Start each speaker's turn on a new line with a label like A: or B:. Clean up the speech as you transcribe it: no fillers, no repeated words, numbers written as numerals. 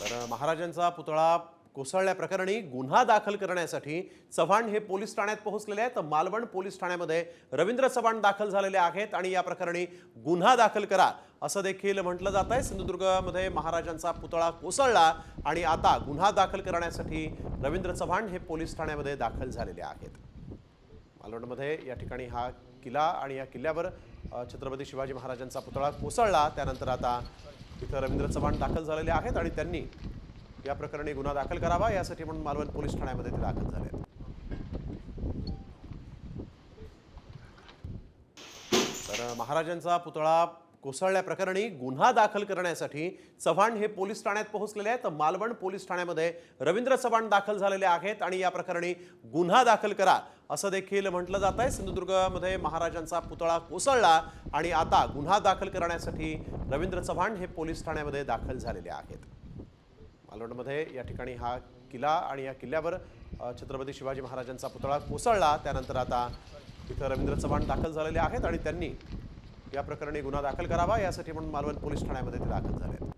A: तर महाराजांचा पुतळा कोसळल्याप्रकरणी गुन्हा दाखल करण्यासाठी चव्हाण हे पोलीस ठाण्यात पोहोचलेले आहेत। मालवण पोलीस ठाण्यामध्ये रवींद्र चव्हाण दाखल झालेले आहेत आणि या प्रकरणी गुन्हा दाखल करा असं देखील म्हटलं जात आहे। सिंधुदुर्गमध्ये महाराजांचा पुतळा कोसळला आणि आता गुन्हा दाखल करण्यासाठी रवींद्र चव्हाण हे पोलीस ठाण्यामध्ये दाखल झालेले आहेत। मालवणमध्ये या ठिकाणी हा किल्ला आणि या किल्ल्यावर छत्रपती शिवाजी महाराजांचा पुतळा कोसळला, त्यानंतर आता इथं रवींद्र चव्हाण दाखल झालेले आहेत आणि त्यांनी या प्रकरणी गुन्हा दाखल करावा यासाठी म्हणून मालवण पोलीस ठाण्यामध्ये ते दाखल झाले आहेत। तर महाराजांचा पुतळा कोसळल्याप्रकरणी गुन्हा दाखल करण्यासाठी चव्हाण हे पोलीस ठाण्यात पोहोचलेले आहेत। मालवण पोलीस ठाण्यामध्ये रवींद्र चव्हाण दाखल झालेले आहेत आणि या प्रकरणी गुन्हा दाखल करा असं देखील म्हटलं जात आहे। सिंधुदुर्गमध्ये महाराजांचा पुतळा कोसळला आणि आता गुन्हा दाखल करण्यासाठी रवींद्र चव्हाण हे पोलीस ठाण्यामध्ये दाखल झालेले आहेत। मालवणमध्ये या ठिकाणी हा किल्ला आणि या किल्ल्यावर छत्रपती शिवाजी महाराजांचा पुतळा कोसळला, त्यानंतर आता इथं रवींद्र चव्हाण दाखल झालेले आहेत आणि त्यांनी या प्रकरणी गुन्हा दाखल करावा यासाठी म्हणून मालवण पोलीस ठाण्यामध्ये ते दाखल झाले आहेत।